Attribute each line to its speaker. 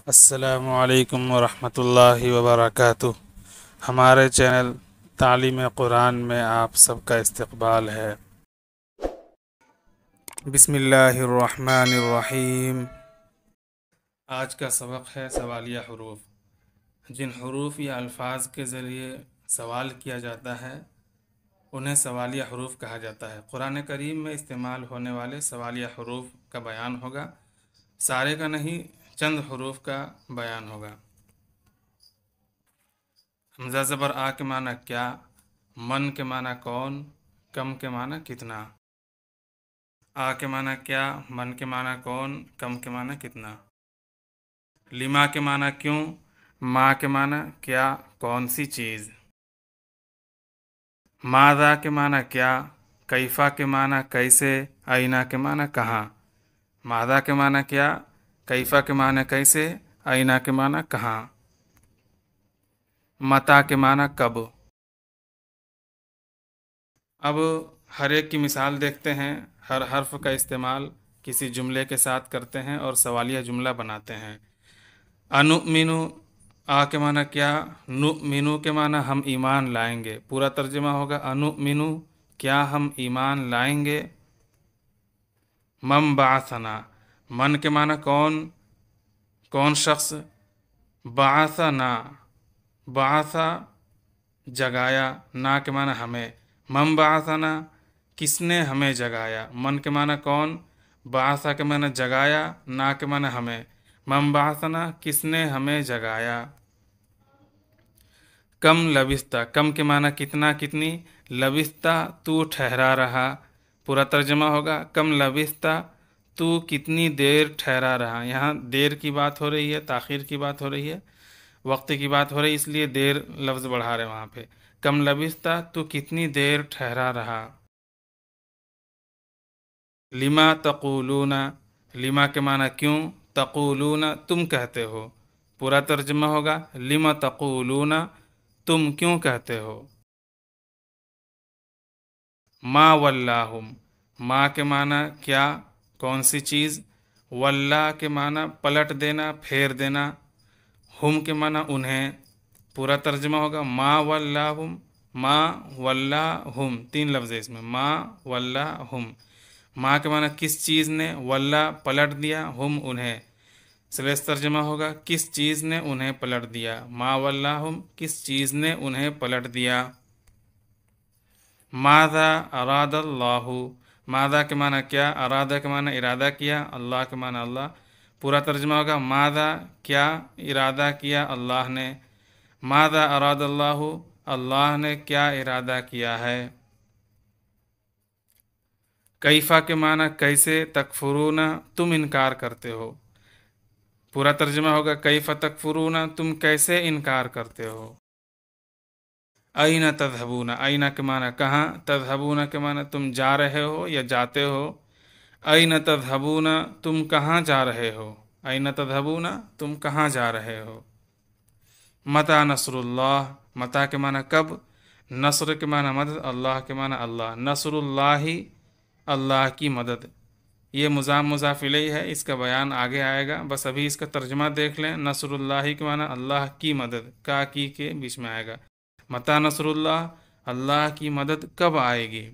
Speaker 1: अस्सलामु अलैकुम वरहमतुल्लाहि वबरकातुह। हमारे चैनल तालीम कुरान में आप सबका इस्तकबाल है। बिस्मिल्लाहिर्रहमानिर्रहीम। आज का सबक है सवालिया हरूफ। जिन हरूफ या अल्फाज के ज़रिए सवाल किया जाता है उन्हें सवालिया हरूफ कहा जाता है। कुरान करीम में इस्तेमाल होने वाले सवालिया हरूफ का बयान होगा, सारे का नहीं, चंद हरूफ का बयान होगा। हमज़ा ज़बर आ के माना क्या, मन के माना कौन, कम के माना कितना। आ के माना क्या, मन के माना कौन, कम के माना कितना। लिमा के माना क्यों, मा के माना क्या, कौन सी चीज़। मादा के माना क्या, कैफ़ा के माना कैसे, आईना के माना कहाँ। मादा के माना क्या, कैफ़ा के माना कैसे, आईना के माना कहाँ। मता के माना कब। अब हर एक की मिसाल देखते हैं। हर हर्फ का इस्तेमाल किसी जुमले के साथ करते हैं और सवालिया जुमला बनाते हैं। अनुमिनु, आ के माना क्या, नुमिनु के माना हम ईमान लाएंगे। पूरा तर्जुमा होगा अनुमिनु, क्या हम ईमान लाएंगे। मम बासना, मन के माना कौन, कौन शख्स। बासना, बासा जगाया, ना के माना हमें। मम बासना, किसने हमें जगाया। मन के माना कौन, बासा के माना जगाया, ना के माना हमें। मम बासना, किसने हमें जगाया। कम लबिस्ता, कम के माना कितना कितनी, लबिस्ता तू ठहरा रहा। पूरा तर्जमा होगा कम लबिस्ता, तू कितनी देर ठहरा रहा। यहाँ देर की बात हो रही है, ताखीर की बात हो रही है, वक्त की बात हो रही है, इसलिए देर लफ्ज़ बढ़ा रहे वहाँ पे। कम लबिस्ता, तू कितनी देर ठहरा रहा। लिमा तक़ूलूना, लिमा के माना क्यों, तक़ूलूना तुम कहते हो। पूरा तर्जुमा होगा लिमा तक़ूलूना, तुम क्यों कहते हो। मा वल्लाहुम, मा के माना क्या, कौन सी चीज़। वल्ला के माना पलट देना, फेर देना। हुम के माना उन्हें। पूरा तर्जुमा होगा मा वल्लाहुम, मा वल्लाहुम, तीन लफ्ज़ है इसमें, मा वल्लाहुम। मा के माना किस चीज़ ने, वल्ला पलट दिया, हुम उन्हें। सलेस तर्जुमा होगा किस चीज़ ने उन्हें पलट दिया। मा वल्लाहुम, किस चीज़ ने उन्हें पलट दिया। मादा अरादल्लाहु, मादा के माना क्या, अरादा के माना इरादा किया, अल्लाह के माना अल्लाह। पूरा तर्जुमा होगा मादा क्या इरादा किया अल्लाह ने। मादा अरादल्लाहु, अल्लाह ने क्या इरादा किया है। कैफ़ा के माना कैसे, तकफुरूना तुम इनकार करते हो। पूरा तर्जुमा होगा कैफ़ा तकफुरूना, तुम कैसे इनकार करते हो। अईना तज़हबूना, अईना के माना कहाँ, तज़हबूना के माना तुम जा रहे हो या जाते हो। अईना तज़हबूना, तुम कहाँ जा रहे हो। अईना तज़हबूना, तुम कहाँ जा रहे हो। मता नसरुल्लाह, मता के माना कब, नस्र के माना मदद, अल्लाह के माना अल्लाह। नसरुल्लाही, अल्लाह की मदद। ये मुज़ाफ मुज़ाफ इलैहि है, इसका बयान आगे आएगा, बस अभी इसका तर्जुमा देख लें। नसरुल्लाही के माना अल्लाह की मदद, का की के बीच में आएगा। मता नसरुल्लाह, अल्लाह की मदद कब आएगी।